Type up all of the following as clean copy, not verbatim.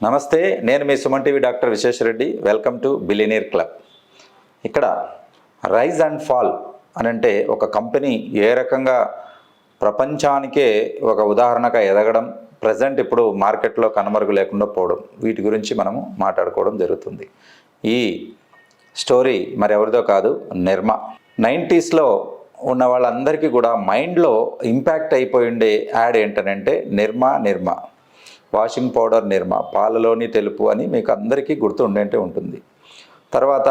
నమస్తే, నేను మీ Suman TV doctor విశేషరెడ్డి. Welcome to billionaire club. ఇక్కడ రైజ్ అండ్ ఫాల్ అని అంటే ఒక కంపెనీ ఏ రకంగా ప్రపంచానికే ఒక ఉదాహరణగా ఎదగడం, ప్రజెంట్ ఇప్పుడు మార్కెట్లో కనుమరుగు లేకుండా పోవడం, వీటి గురించి మనము మాట్లాడుకోవడం జరుగుతుంది. ఈ స్టోరీ మరి ఎవరిదో కాదు, నిర్మా. 90స్లో ఉన్న వాళ్ళందరికీ కూడా మైండ్లో ఇంపాక్ట్ అయిపోయి ఉండే యాడ్ ఏంటనంటే నిర్మా వాషింగ్ పౌడర్ నిర్మా, పాలలోని తెలుపు అని మీకు అందరికీ గుర్తు ఉండేంటే ఉంటుంది. తర్వాత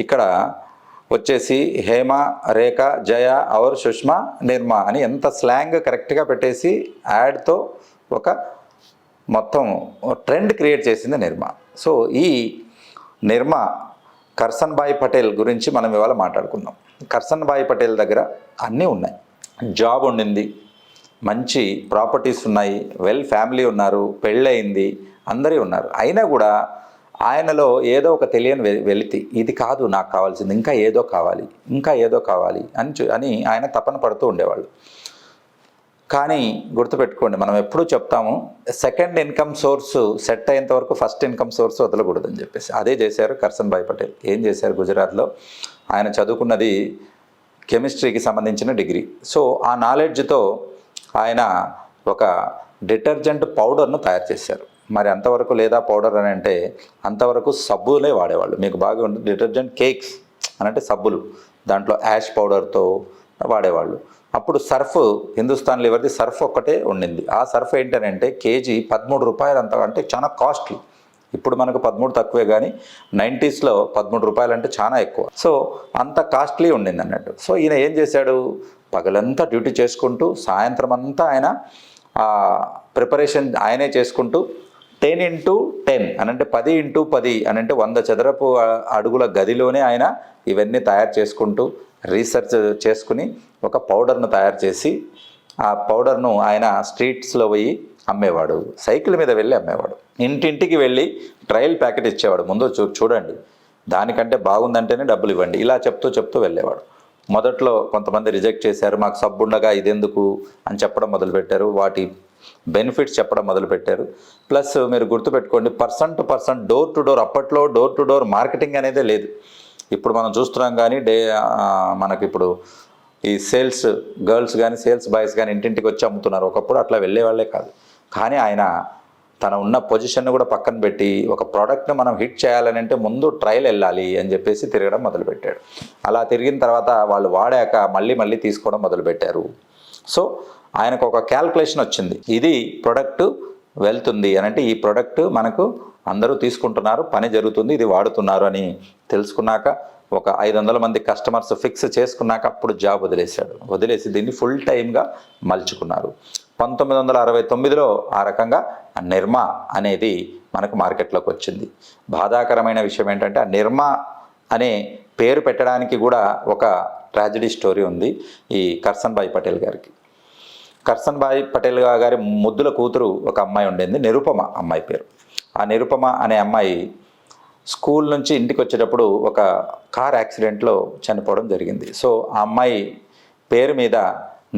ఇక్కడ వచ్చేసి హేమ, రేఖ, జయ ఔర్ సుష్మా నిర్మా అని ఎంత స్లాంగ్ కరెక్ట్గా పెట్టేసి యాడ్తో ఒక మొత్తం ట్రెండ్ క్రియేట్ చేసింది నిర్మా. సో ఈ నిర్మా కర్సన్ భాయ్ పటేల్ గురించి మనం ఇవాళ మాట్లాడుకుందాం. కర్సన్ భాయ్ పటేల్ దగ్గర అన్నీ ఉన్నాయి. జాబ్ ఉండింది, మంచి ప్రాపర్టీస్ ఉన్నాయి, వెల్ ఫ్యామిలీ ఉన్నారు, పెళ్ళయింది, అందరూ ఉన్నారు. అయినా కూడా ఆయనలో ఏదో ఒక తెలియని వెలితి, ఇది కాదు నాకు కావాల్సింది, ఇంకా ఏదో కావాలి అని ఆయన తపన పడుతూ ఉండేవాళ్ళు. కానీ గుర్తుపెట్టుకోండి, మనం ఎప్పుడూ చెప్తాము సెకండ్ ఇన్కమ్ సోర్స్ సెట్ అయ్యేంత వరకు ఫస్ట్ ఇన్కమ్ సోర్స్ వదలకూడదని చెప్పేసి. అదే చేశారు కర్సన్ భాయ్ పటేల్. ఏం చేశారు, గుజరాత్లో ఆయన చదువుకున్నది కెమిస్ట్రీకి సంబంధించిన డిగ్రీ. సో ఆ నాలెడ్జ్తో ఆయన ఒక డిటర్జెంట్ పౌడర్ను తయారు చేశారు. మరి అంతవరకు లేదా పౌడర్ అని అంటే అంతవరకు సబ్బులే వాడేవాళ్ళు. మీకు బాగా ఉంటుంది డిటర్జెంట్ కేక్స్ అని అంటే సబ్బులు, దాంట్లో యాష్ పౌడర్తో వాడేవాళ్ళు. అప్పుడు సర్ఫ్, హిందుస్థాన్ లివర్ది సర్ఫ్ ఒక్కటే ఉండింది. ఆ సర్ఫ్ ఏంటనంటే కేజీ 13 రూపాయలు, అంత అంటే చాలా కాస్ట్లీ. ఇప్పుడు మనకు 13 తక్కువే, కానీ 90స్లో 13 రూపాయలు అంటే చాలా ఎక్కువ. సో అంత కాస్ట్లీ ఉండింది అన్నట్టు. సో ఈయన ఏం చేశాడు, పగలంతా డ్యూటీ చేసుకుంటూ సాయంత్రం అంతా ఆయన ప్రిపరేషన్ ఆయనే చేసుకుంటూ 10x10 అనంటే 10x10 అనంటే 100 చదరపు అడుగుల గదిలోనే ఆయన ఇవన్నీ తయారు చేసుకుంటూ రీసెర్చ్ చేసుకుని ఒక పౌడర్ను తయారు చేసి ఆ పౌడర్ను ఆయన స్ట్రీట్స్లో పోయి అమ్మేవాడు. సైకిల్ మీద వెళ్ళి అమ్మేవాడు. ఇంటింటికి వెళ్ళి ట్రయల్ ప్యాకెట్ ఇచ్చేవాడు. ముందు చూడండి, దానికంటే బాగుందంటేనే డబ్బులు ఇవ్వండి, ఇలా చెప్తూ వెళ్ళేవాడు. మొదట్లో కొంతమంది రిజెక్ట్ చేశారు, మాకు సబ్బు ఉండగా ఇదెందుకు అని చెప్పడం మొదలుపెట్టారు, వాటి బెనిఫిట్స్ చెప్పడం మొదలుపెట్టారు. ప్లస్ మీరు గుర్తుపెట్టుకోండి, person to person, door to door. అప్పట్లో డోర్ టు డోర్ మార్కెటింగ్ అనేదే లేదు. ఇప్పుడు మనం చూస్తున్నాం, కానీ మనకిప్పుడు ఈ సేల్స్ గర్ల్స్ కానీ సేల్స్ బాయ్స్ కానీ ఇంటింటికి వచ్చి అమ్ముతున్నారు. ఒకప్పుడు అట్లా వెళ్ళే వాళ్ళే కాదు. కానీ ఆయన తన ఉన్న పొజిషన్ను కూడా పక్కన పెట్టి ఒక ప్రోడక్ట్ను మనం హిట్ చేయాలని అంటే ముందు ట్రయల్ వెళ్ళాలి అని చెప్పేసి తిరగడం మొదలుపెట్టాడు. అలా తిరిగిన తర్వాత వాళ్ళు వాడాక మళ్ళీ తీసుకోవడం మొదలుపెట్టారు. సో ఆయనకు ఒక క్యాల్కులేషన్ వచ్చింది, ఇది ప్రొడక్ట్ వెళ్తుంది అని అంటే ఈ ప్రొడక్ట్ మనకు అందరూ తీసుకుంటున్నారు, పని జరుగుతుంది, ఇది వాడుతున్నారు అని తెలుసుకున్నాక ఒక 500 మంది కస్టమర్స్ ఫిక్స్ చేసుకున్నాక అప్పుడు జాబ్ వదిలేసి దీన్ని ఫుల్ టైమ్గా మలుచుకున్నారు. 1969లో ఆ రకంగా నిర్మా అనేది మనకు మార్కెట్లోకి వచ్చింది. బాధాకరమైన విషయం ఏంటంటే ఆ నిర్మా అనే పేరు పెట్టడానికి కూడా ఒక ట్రాజడీ స్టోరీ ఉంది ఈ కర్సన్ భాయ్ పటేల్ గారికి. కర్సన్ భాయ్ పటేల్ గారి ముద్దుల కూతురు ఒక అమ్మాయి ఉండింది, నిరుపమ అమ్మాయి పేరు. ఆ నిరుపమ అనే అమ్మాయి స్కూల్ నుంచి ఇంటికి వచ్చేటప్పుడు ఒక కార్ యాక్సిడెంట్లో చనిపోవడం జరిగింది. సో ఆ అమ్మాయి పేరు మీద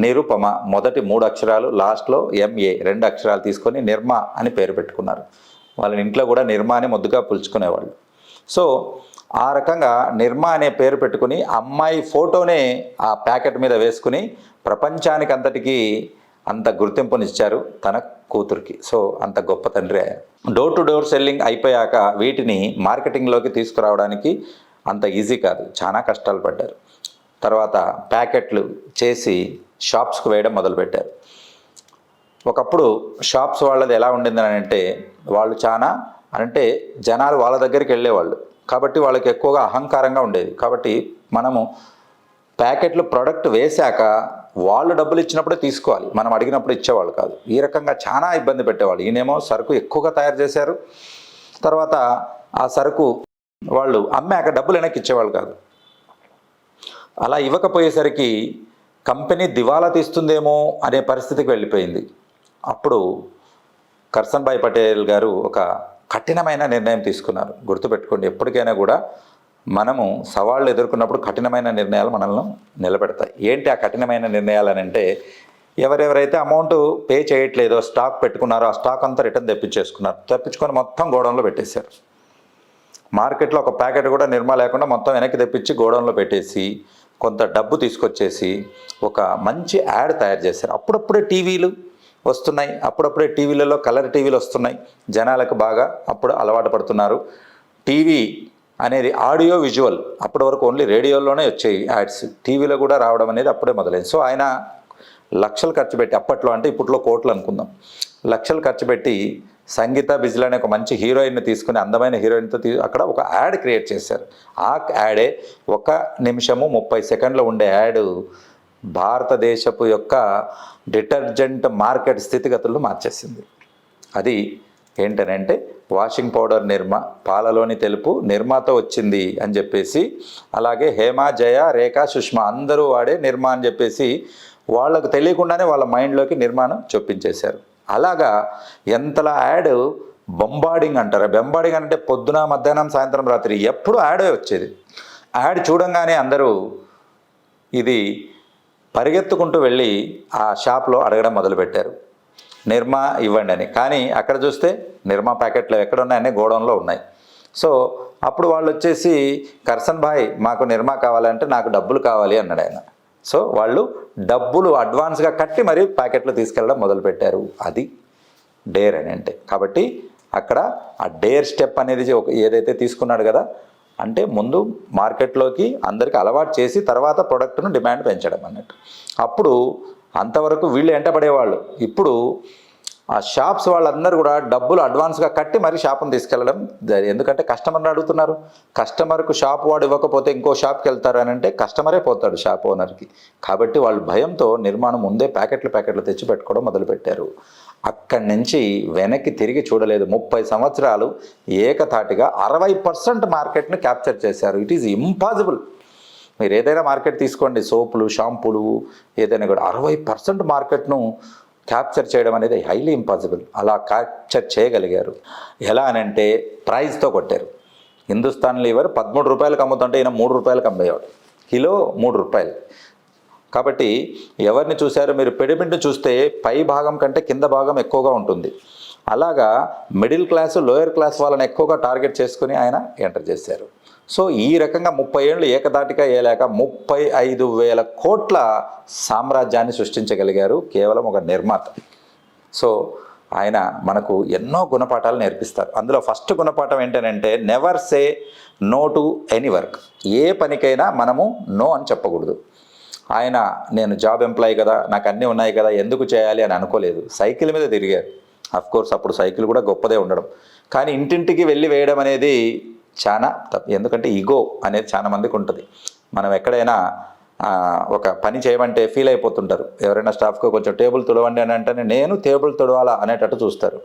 నిరుపమ మొదటి 3 అక్షరాలు, లాస్ట్లో MA 2 అక్షరాలు తీసుకొని నిర్మా అని పేరు పెట్టుకున్నారు. వాళ్ళ ఇంట్లో కూడా నిర్మా అని ముద్దుగా పిలుచుకునేవాళ్ళు. సో ఆ రకంగా నిర్మా అనే పేరు పెట్టుకుని అమ్మాయి ఫోటోనే ఆ ప్యాకెట్ మీద వేసుకుని ప్రపంచానికి అంతటికీ అంత గుర్తింపునిచ్చారు తన కూతురికి. సో అంత గొప్ప తండ్రి ఆయన. డోర్ టు డోర్ సెల్లింగ్ అయిపోయాక వీటిని మార్కెటింగ్లోకి తీసుకురావడానికి అంత ఈజీ కాదు, చాలా కష్టాలు పడ్డారు. తర్వాత ప్యాకెట్లు చేసి షాప్స్కి వేయడం మొదలుపెట్టారు. ఒకప్పుడు షాప్స్ వాళ్ళది ఎలా ఉండిందని అంటే వాళ్ళు చాలా అంటే జనాలు వాళ్ళ దగ్గరికి వెళ్ళేవాళ్ళు, కాబట్టి వాళ్ళకి ఎక్కువగా అహంకారంగా ఉండేది. కాబట్టి మనము ప్యాకెట్లు ప్రోడక్ట్ వేశాక వాళ్ళు డబ్బులు ఇచ్చినప్పుడే తీసుకోవాలి, మనం అడిగినప్పుడు ఇచ్చేవాళ్ళు కాదు. ఈ రకంగా చాలా ఇబ్బంది పెట్టేవాళ్ళు. ఈయనేమో సరుకు ఎక్కువగా తయారు చేశారు, తర్వాత ఆ సరుకు వాళ్ళు అమ్మాక డబ్బులు వెనక్కి ఇచ్చేవాళ్ళు కాదు. అలా ఇవ్వకపోయేసరికి కంపెనీ దివాలా తీస్తుందేమో అనే పరిస్థితికి వెళ్ళిపోయింది. అప్పుడు కర్సన్ భాయ్ పటేల్ గారు ఒక కఠినమైన నిర్ణయం తీసుకున్నారు. గుర్తుపెట్టుకోండి, ఎప్పటికైనా కూడా మనము సవాళ్ళు ఎదుర్కొన్నప్పుడు కఠినమైన నిర్ణయాలు మనల్ని నిలబెడతాయి. ఏంటి ఆ కఠినమైన నిర్ణయాలు అని అంటే ఎవరెవరైతే అమౌంట్ పే చేయట్లేదో స్టాక్ పెట్టుకున్నారో ఆ స్టాక్ అంతా రిటర్న్ తెప్పించుకొని మొత్తం గోడౌన్లో పెట్టేశారు. మార్కెట్లో ఒక ప్యాకెట్ కూడా నిర్మా లేకుండా మొత్తం వెనక్కి తెప్పించి గోడౌన్లో పెట్టేసి కొంత డబ్బు తీసుకొచ్చేసి ఒక మంచి యాడ్ తయారు చేశారు. అప్పుడప్పుడే టీవీలు వస్తున్నాయి, అప్పుడప్పుడే టీవీలలో కలర్ టీవీలు వస్తున్నాయి, జనాలకు బాగా అప్పుడు అలవాటు పడుతున్నారు. టీవీ అనేది ఆడియో విజువల్, అప్పటి వరకు ఓన్లీ రేడియోలోనే వచ్చాయి యాడ్స్, టీవీలో కూడా రావడం అనేది అప్పుడే మొదలైంది. సో ఆయన లక్షలు ఖర్చు పెట్టి, అప్పట్లో అంటే ఇప్పట్లో కోట్లు అనుకుందాం, లక్షలు ఖర్చు పెట్టి సంగీత బిజ్లా అనే ఒక మంచి హీరోయిన్ని తీసుకుని, అందమైన హీరోయిన్తో అక్కడ ఒక యాడ్ క్రియేట్ చేశారు. ఆ యాడే 1 నిమిషము 30 సెకండ్లు ఉండే యాడ్ భారతదేశపు యొక్క డిటర్జెంట్ మార్కెట్ స్థితిగతులను మార్చేసింది. అది ఏంటనంటే వాషింగ్ పౌడర్ నిర్మా, పాలలోని తెలుపు నిర్మాతో వచ్చింది అని చెప్పేసి, అలాగే హేమ, జయ, రేఖ, సుష్మా అందరూ వాడే నిర్మా అని చెప్పేసి వాళ్ళకు తెలియకుండానే వాళ్ళ మైండ్లోకి నిర్మాణం చొప్పించేశారు. అలాగా ఎంతలా యాడ్ బొంబార్డింగ్ అంటారు. బొంబార్డింగ్ అంటే పొద్దున, మధ్యాహ్నం, సాయంత్రం, రాత్రి ఎప్పుడు యాడే వచ్చేది. యాడ్ చూడంగానే అందరూ ఇది పరిగెత్తుకుంటూ వెళ్ళి ఆ షాప్లో అడగడం మొదలుపెట్టారు, నిర్మా ఇవ్వండి అని. కానీ అక్కడ చూస్తే నిర్మా ప్యాకెట్లు ఎక్కడ ఉన్నాయని గోడౌన్లో ఉన్నాయి. సో అప్పుడు వాళ్ళు వచ్చేసి, కర్సన్ భాయ్ మాకు నిర్మా కావాలంటే నాకు డబ్బులు కావాలి అన్నాడు ఆయన. సో వాళ్ళు డబ్బులు అడ్వాన్స్గా కట్టి మరీ ప్యాకెట్లు తీసుకెళ్ళడం మొదలుపెట్టారు. అది డేర్ అని అంటే. కాబట్టి అక్కడ ఆ డేర్ స్టెప్ అనేది ఏదైతే తీసుకున్నాడు కదా, అంటే ముందు మార్కెట్లోకి అందరికీ అలవాటు చేసి తర్వాత ప్రొడక్ట్ను డిమాండ్ పెంచడం అన్నట్టు. అప్పుడు అంతవరకు వీళ్ళు ఎంటపడేవాళ్ళు. ఇప్పుడు ఆ షాప్స్ వాళ్ళందరూ కూడా డబ్బులు అడ్వాన్స్గా కట్టి మరి షాప్ని తీసుకెళ్ళడం. ఎందుకంటే కస్టమర్ని అడుగుతున్నారు. కస్టమర్కు షాప్ వాడు ఇవ్వకపోతే ఇంకో షాప్కి వెళ్తారు అని అంటే కస్టమరే పోతాడు షాప్ ఓనర్కి. కాబట్టి వాళ్ళు భయంతో నిర్మాణం ముందే ప్యాకెట్లు తెచ్చి పెట్టుకోవడం మొదలుపెట్టారు. అక్కడి నుంచి వెనక్కి తిరిగి చూడలేదు. 30 సంవత్సరాలు ఏకతాటిగా 60% మార్కెట్ని క్యాప్చర్ చేశారు. It is impossible. మీరు ఏదైనా మార్కెట్ తీసుకోండి, సోపులు, షాంపూలు, ఏదైనా కూడా 60% మార్కెట్ను క్యాప్చర్ చేయడం అనేది హైలీ ఇంపాసిబుల్. అలా క్యాప్చర్ చేయగలిగారు. ఎలా అనంటే ప్రైస్తో కొట్టారు. హిందుస్థాన్ లీవర్ 13 రూపాయలకు అమ్ముతుంటే ఈయన 3 రూపాయలకు అమ్మేవాడు. కిలో 3 రూపాయలు. కాబట్టి ఎవరిని చూశారు మీరు? పిరమిడ్ని చూస్తే పై భాగం కంటే కింద భాగం ఎక్కువగా ఉంటుంది. అలాగా మిడిల్ క్లాసు, లోయర్ క్లాస్ వాళ్ళని ఎక్కువగా టార్గెట్ చేసుకుని ఆయన ఎంటర్ చేశారు. సో ఈ రకంగా 30 ఏళ్ళు ఏకదాటిగా ఏలాక 35,000 కోట్ల సామ్రాజ్యాన్ని సృష్టించగలిగారు కేవలం ఒక నిర్మాత. సో ఆయన మనకు ఎన్నో గుణపాఠాలు నేర్పిస్తారు. అందులో ఫస్ట్ గుణపాఠం ఏంటంటే never say no to any work. ఏ పనికైనా మనము నో అని చెప్పకూడదు. ఆయన నేను జాబ్ ఎంప్లాయీ కదా, నాకు అన్నీ ఉన్నాయి కదా, ఎందుకు చేయాలి అని అనుకోలేదు. సైకిల్ మీద తిరిగారు. అఫ్కోర్స్ అప్పుడు సైకిల్ కూడా గొప్పదే ఉండడం, కానీ ఇంటింటికి వెళ్ళి వేయడం అనేది చాలా తప్పు. ఎందుకంటే ఈగో అనేది చాలా మందికి ఉంటుంది. మనం ఎక్కడైనా ఒక పని చేయమంటే ఫీల్ అయిపోతుంటారు. ఎవరైనా స్టాఫ్కు కొంచెం టేబుల్ తుడవండి అని అంటే నేను టేబుల్ తుడవాలా అనేటట్టు చూస్తారు.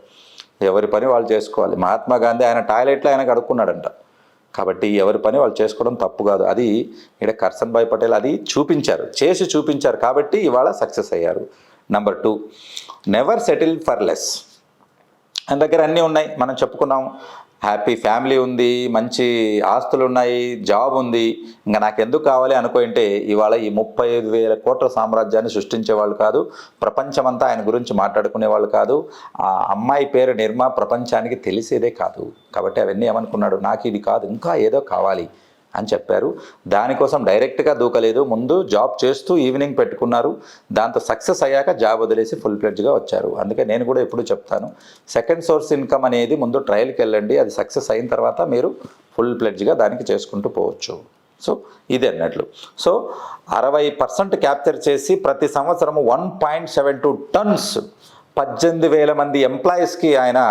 ఎవరి పని వాళ్ళు చేసుకోవాలి. మహాత్మా గాంధీ ఆయన టాయిలెట్లో ఆయన కడుక్కున్నాడంట. కాబట్టి ఎవరి పని వాళ్ళు చేసుకోవడం తప్పు కాదు. అది ఇక్కడ కర్సన్ భాయ్ పటేల్ అది చేసి చూపించారు కాబట్టి ఇవాళ సక్సెస్ అయ్యారు. Number 2, never settle for less. ఆయన దగ్గర అన్నీ ఉన్నాయి, మనం చెప్పుకున్నాం. హ్యాపీ ఫ్యామిలీ ఉంది, మంచి ఆస్తులు ఉన్నాయి, జాబ్ ఉంది, ఇంకా నాకు ఎందుకు కావాలి అనుకుంటే ఇవాళ ఈ 35,000 కోట్ల సామ్రాజ్యాన్ని సృష్టించే వాళ్ళు కాదు. ప్రపంచమంతా ఆయన గురించి మాట్లాడుకునే వాళ్ళు కాదు. ఆ అమ్మాయి పేరు నిర్మా ప్రపంచానికి తెలిసేదే కాదు. కాబట్టి అవన్నీ ఏమనుకున్నాడు, నాకు ఇది కాదు ఇంకా ఏదో కావాలి అని చెప్పారు. దానికోసం డైరెక్ట్గా దూకలేదు. ముందు జాబ్ చేస్తూ ఈవినింగ్ పెట్టుకున్నారు. దాంతో సక్సెస్ అయ్యాక జాబ్ వదిలేసి ఫుల్ ప్లెడ్జ్గా వచ్చారు. అందుకే నేను కూడా ఎప్పుడు చెప్తాను, సెకండ్ సోర్స్ ఇన్కమ్ అనేది ముందు ట్రయల్కి వెళ్ళండి. అది సక్సెస్ అయిన తర్వాత మీరు ఫుల్ ప్లెడ్జ్గా దానికి చేసుకుంటూ పోవచ్చు. సో ఇది అన్నట్లు. సో 60% క్యాప్చర్ చేసి ప్రతి సంవత్సరము 1.72 టన్స్ 18,000 మంది ఎంప్లాయీస్కి ఆయన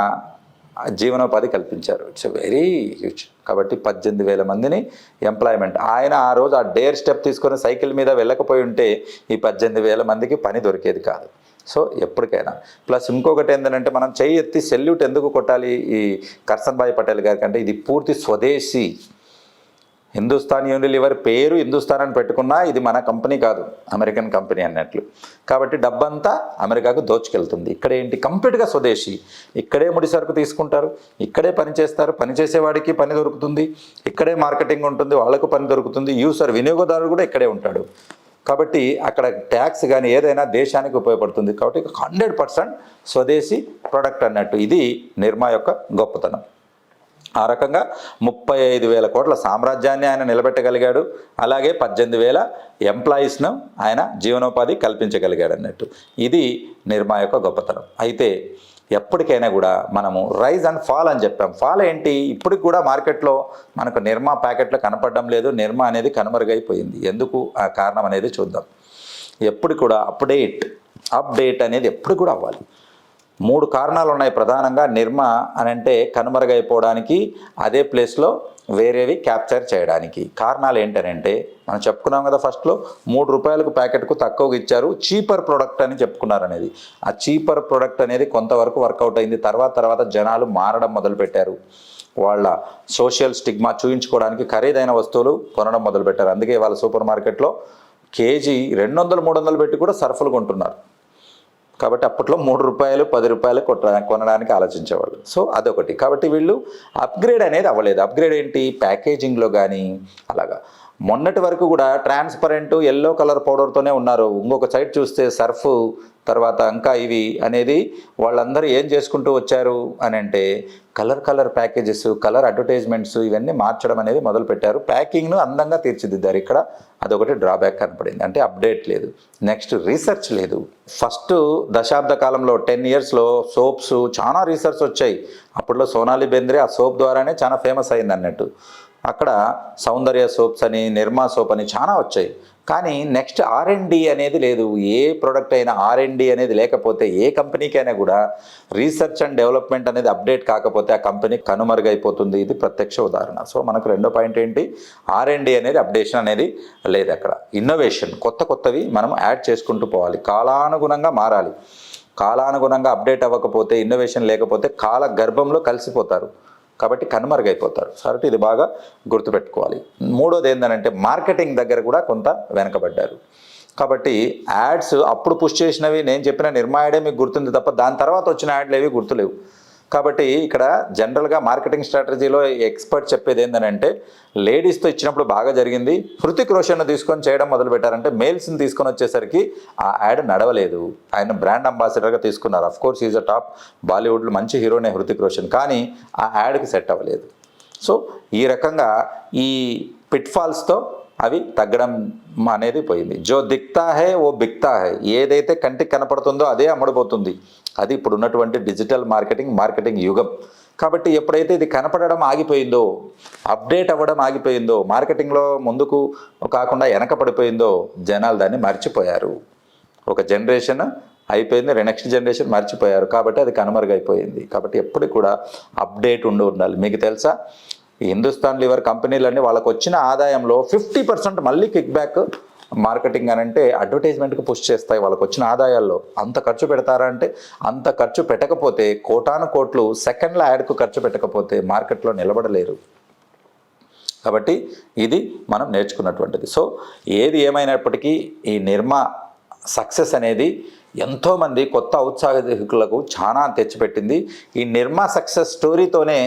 జీవనోపాధి కల్పించారు. It's very huge. కాబట్టి 18,000 మందిని ఎంప్లాయ్మెంట్. ఆయన ఆ రోజు ఆ డేర్ స్టెప్ తీసుకొని సైకిల్ మీద వెళ్ళకపోయి ఉంటే ఈ 18,000 మందికి పని దొరికేది కాదు. సో ఎప్పటికైనా ప్లస్ ఇంకొకటి ఏంటంటే మనం చెయ్యి ఎత్తి సెల్యూట్ ఎందుకు కొట్టాలి ఈ కర్సన్ భాయ్ పటేల్ గారికి అంటే ఇది పూర్తి స్వదేశీ. హిందుస్థాన్ యూనిలివర్ పేరు హిందుస్థాన్ అని పెట్టుకున్నా ఇది మన కంపెనీ కాదు, అమెరికన్ కంపెనీ అన్నట్లు. కాబట్టి డబ్బంతా అమెరికాకు దోచుకెళ్తుంది. ఇక్కడ ఏంటి కంప్లీట్గా స్వదేశీ. ఇక్కడే ముడి సరుకు తీసుకుంటారు, ఇక్కడే పని చేస్తారు, పని చేసేవాడికి పని దొరుకుతుంది, ఇక్కడే మార్కెటింగ్ ఉంటుంది, వాళ్ళకు పని దొరుకుతుంది, యూసర్ వినియోగదారుడు కూడా ఇక్కడే ఉంటాడు. కాబట్టి అక్కడ ట్యాక్స్ కానీ ఏదైనా దేశానికి ఉపయోగపడుతుంది. కాబట్టి 100% స్వదేశీ ప్రోడక్ట్ అన్నట్టు. ఇది నిర్మా యొక్క గొప్పతనం. ఆ రకంగా 35,000 కోట్ల సామ్రాజ్యాన్ని ఆయన నిలబెట్టగలిగాడు. అలాగే 18,000 ఎంప్లాయీస్ను ఆయన జీవనోపాధి కల్పించగలిగాడు అన్నట్టు. ఇది నిర్మా యొక్క గొప్పతనం. అయితే ఎప్పటికైనా కూడా మనము రైజ్ అండ్ ఫాల్ అని చెప్పాం. ఫాల్ ఏంటి? ఇప్పటికి కూడా మార్కెట్లో మనకు నిర్మా ప్యాకెట్లు కనపడడం లేదు. నిర్మా అనేది కనుమరుగైపోయింది. ఎందుకు? ఆ కారణం అనేది చూద్దాం. ఎప్పుడు కూడా అప్డేట్ అనేది ఎప్పుడు కూడా అవ్వాలి. 3 కారణాలు ఉన్నాయి ప్రధానంగా నిర్మా అని అంటే కనుమరుగైపోవడానికి, అదే ప్లేస్లో వేరేవి క్యాప్చర్ చేయడానికి. కారణాలు ఏంటనంటే మనం చెప్పుకున్నాం కదా, ఫస్ట్లో 3 రూపాయలకు ప్యాకెట్కు తక్కువగా ఇచ్చారు, చీపర్ ప్రోడక్ట్ అని చెప్పుకున్నారు అనేది. ఆ చీపర్ ప్రోడక్ట్ అనేది కొంతవరకు వర్కౌట్ అయింది. తర్వాత జనాలు మారడం మొదలుపెట్టారు. వాళ్ళ సోషల్ స్టిగ్మా చూయించుకోవడానికి ఖరీదైన వస్తువులు కొనడం మొదలుపెట్టారు. అందుకే వాళ్ళ సూపర్ మార్కెట్లో కేజీ 200-300 పెట్టి కూడా సర్ఫులు కొంటున్నారు. కాబట్టి అప్పట్లో 3 రూపాయలు 10 రూపాయలు కొనడానికి ఆలోచించేవాళ్ళు. సో అదొకటి. కాబట్టి వీళ్ళు అప్గ్రేడ్ అనేది అవ్వలేదు. అప్గ్రేడ్ ఏంటి? ప్యాకేజింగ్లో కానీ అలాగా. మొన్నటి వరకు కూడా ట్రాన్స్పరెంట్ ఎల్లో కలర్ పౌడర్తోనే ఉన్నారు. ఇంకొక సైడ్ చూస్తే సర్ఫ్, తర్వాత ఇంకా ఇవి అనేది వాళ్ళందరూ ఏం చేసుకుంటూ వచ్చారు అని అంటే కలర్ ప్యాకేజెస్, కలర్ అడ్వర్టైజ్మెంట్స్ ఇవన్నీ మార్చడం అనేది మొదలుపెట్టారు. ప్యాకింగ్ను అందంగా తీర్చిదిద్దారు. ఇక్కడ అదొకటి డ్రాబ్యాక్ కనపడింది. అంటే అప్డేట్ లేదు. నెక్స్ట్ రీసెర్చ్ లేదు. ఫస్ట్ దశాబ్ద కాలంలో 10 ఇయర్స్లో సోప్స్ చాలా రీసెర్చ్ వచ్చాయి. అప్పట్లో సోనాలి బెంద్రే ఆ సోప్ ద్వారానే చాలా ఫేమస్ అయింది అన్నట్టు. అక్కడ సౌందర్య సోప్స్ అని, నిర్మా సోప్ అని చాలా వచ్చాయి. కానీ నెక్స్ట్ R&D అనేది లేదు. ఏ ప్రోడక్ట్ అయినా R&D అనేది లేకపోతే, ఏ కంపెనీకైనా కూడా రీసెర్చ్ అండ్ డెవలప్మెంట్ అనేది అప్డేట్ కాకపోతే ఆ కంపెనీ కనుమరుగైపోతుంది. ఇది ప్రత్యక్ష ఉదాహరణ. సో మనకు రెండో పాయింట్ ఏంటి? R&D అనేది అప్డేషన్ అనేది లేదు అక్కడ. ఇన్నోవేషన్, కొత్తవి మనం యాడ్ చేసుకుంటూ పోవాలి. కాలానుగుణంగా మారాలి. కాలానుగుణంగా అప్డేట్ అవ్వకపోతే, ఇన్నోవేషన్ లేకపోతే కాల గర్భంలో కలిసిపోతారు. కాబట్టి కనుమరుగైపోతారు. కాబట్టి ఇది బాగా గుర్తుపెట్టుకోవాలి. మూడోది ఏంటంటే మార్కెటింగ్ దగ్గర కూడా కొంత వెనకబడ్డారు. కాబట్టి యాడ్స్ అప్పుడు పుష్ చేసినవి నేను చెప్పిన నిర్మా యాడే మీకు గుర్తుంది తప్ప దాని తర్వాత వచ్చిన యాడ్లు ఏవి గుర్తులేవు. కాబట్టి ఇక్కడ జనరల్గా మార్కెటింగ్ స్ట్రాటజీలో ఎక్స్పర్ట్ చెప్పేది ఏంటంటే లేడీస్తో ఇచ్చినప్పుడు బాగా జరిగింది, హృతిక్ రోషన్ను తీసుకొని చేయడం మొదలుపెట్టారంటే మేల్స్ని తీసుకొని వచ్చేసరికి ఆ యాడ్ నడవలేదు. ఆయన బ్రాండ్ అంబాసిడర్గా తీసుకున్నారు. అఫ్కోర్స్ ఈజ్ అ టాప్ బాలీవుడ్లో మంచి హీరోనే హృతిక్ రోషన్, కానీ ఆ యాడ్కి సెట్ అవ్వలేదు. సో ఈ రకంగా ఈ పిట్ఫాల్స్తో అవి తగ్గడం అనేది పోయింది. జో దిక్తా హై ఓ బిక్తా హై. ఏదైతే కంటికి కనపడుతుందో అదే అమ్ముడుపోతుంది. అది ఇప్పుడు ఉన్నటువంటి డిజిటల్ మార్కెటింగ్ యుగం. కాబట్టి ఎప్పుడైతే ఇది కనపడడం ఆగిపోయిందో, అప్డేట్ అవ్వడం ఆగిపోయిందో, మార్కెటింగ్లో ముందుకు కాకుండా వెనక పడిపోయిందో జనాలు దాన్ని మర్చిపోయారు. ఒక జనరేషన్ అయిపోయింది, నెక్స్ట్ జనరేషన్ మర్చిపోయారు. కాబట్టి అది కనుమరుగైపోయింది. కాబట్టి ఎప్పుడు కూడా అప్డేట్ ఉండాలి. మీకు తెలుసా, ఈ హిందుస్థాన్ లివర్ కంపెనీలన్నీ వాళ్ళకు వచ్చిన ఆదాయంలో 50% మళ్ళీ కిక్ బ్యాక్ మార్కెటింగ్ అని అంటే అడ్వర్టైజ్మెంట్కి పుష్ చేస్తాయి. వాళ్ళకు వచ్చిన ఆదాయాల్లో అంత ఖర్చు పెడతారా అంటే అంత ఖర్చు పెట్టకపోతే, కోటాను కోట్లు సెకండ్ల యాడ్కు ఖర్చు పెట్టకపోతే మార్కెట్లో నిలబడలేరు. కాబట్టి ఇది మనం నేర్చుకున్నటువంటిది. సో ఏది ఏమైనప్పటికీ ఈ నిర్మా సక్సెస్ అనేది ఎంతోమంది కొత్త ఔత్సాహికులకు చాలా తెచ్చిపెట్టింది. ఈ నిర్మా సక్సెస్ స్టోరీతోనే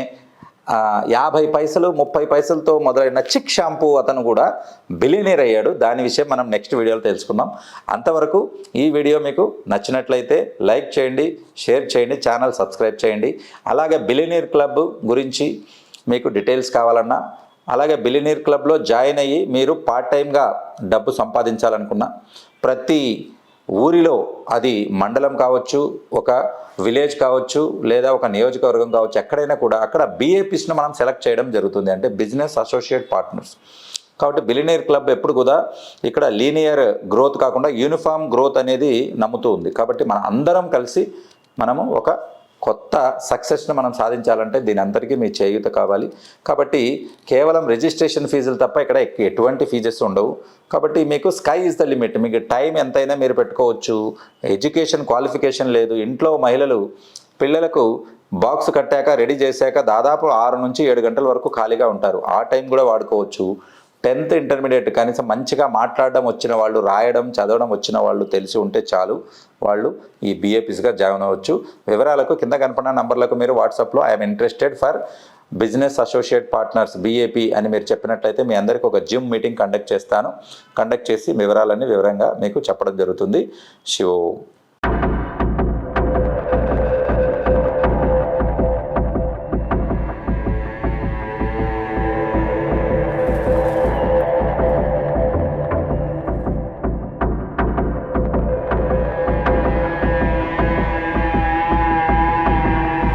50 పైసలు 30 పైసలతో మొదలైన చిక్ షాంపూ అతను కూడా బిలియనీర్ అయ్యాడు. దాని విషయం మనం నెక్స్ట్ వీడియోలో తెలుసుకుందాం. అంతవరకు ఈ వీడియో మీకు నచ్చినట్లయితే లైక్ చేయండి, షేర్ చేయండి, ఛానల్ సబ్స్క్రైబ్ చేయండి. అలాగే బిలియనీర్ క్లబ్ గురించి మీకు డీటెయిల్స్ కావాలన్నా, అలాగే బిలియనీర్ క్లబ్లో జాయిన్ అయ్యి మీరు పార్ట్ టైంగా డబ్బు సంపాదించాలనుకున్నా, ప్రతి ఊరిలో అది మండలం కావచ్చు, ఒక విలేజ్ కావచ్చు, లేదా ఒక నియోజకవర్గం కావచ్చు, ఎక్కడైనా కూడా అక్కడ BAPస్ను మనం సెలెక్ట్ చేయడం జరుగుతుంది. అంటే బిజినెస్ అసోసియేట్ పార్ట్నర్స్. కాబట్టి బిలియనీర్ క్లబ్ ఎప్పుడు కూడా ఇక్కడ లీనియర్ గ్రోత్ కాకుండా యూనిఫామ్ గ్రోత్ అనేది నమ్ముతూ ఉంది. కాబట్టి మన అందరం కలిసి మనము ఒక కొత్త సక్సెస్ను మనం సాధించాలంటే దీని అందరికీ మీ చేయూత కావాలి. కాబట్టి కేవలం రిజిస్ట్రేషన్ ఫీజులు తప్ప ఇక్కడ ఎటువంటి ఫీజెస్ ఉండవు. కాబట్టి మీకు స్కై ఈజ్ ద లిమిట్. మీకు టైం ఎంతైనా మీరు పెట్టుకోవచ్చు. ఎడ్యుకేషన్ క్వాలిఫికేషన్ లేదు. ఇంట్లో మహిళలు పిల్లలకు బాక్స్ కట్టాక రెడీ చేశాక దాదాపు 6 నుంచి 7 గంటల వరకు ఖాళీగా ఉంటారు. ఆ టైం కూడా వాడుకోవచ్చు. 10th ఇంటర్మీడియట్ కనీసం మంచిగా మాట్లాడడం వచ్చిన వాళ్ళు, రాయడం చదవడం వచ్చిన వాళ్ళు తెలిసి ఉంటే చాలు, వాళ్ళు ఈ BAPస్గా జాయిన్ అవ్వచ్చు. వివరాలకు కింద కనపడిన నంబర్లకు మీరు వాట్సాప్లో I'm interested for business associate partners BAP అని మీరు చెప్పినట్లయితే మీ అందరికీ ఒక జిమ్ మీటింగ్ కండక్ట్ చేస్తాను. కండక్ట్ చేసి వివరాలన్నీ వివరంగా మీకు చెప్పడం జరుగుతుంది. శివ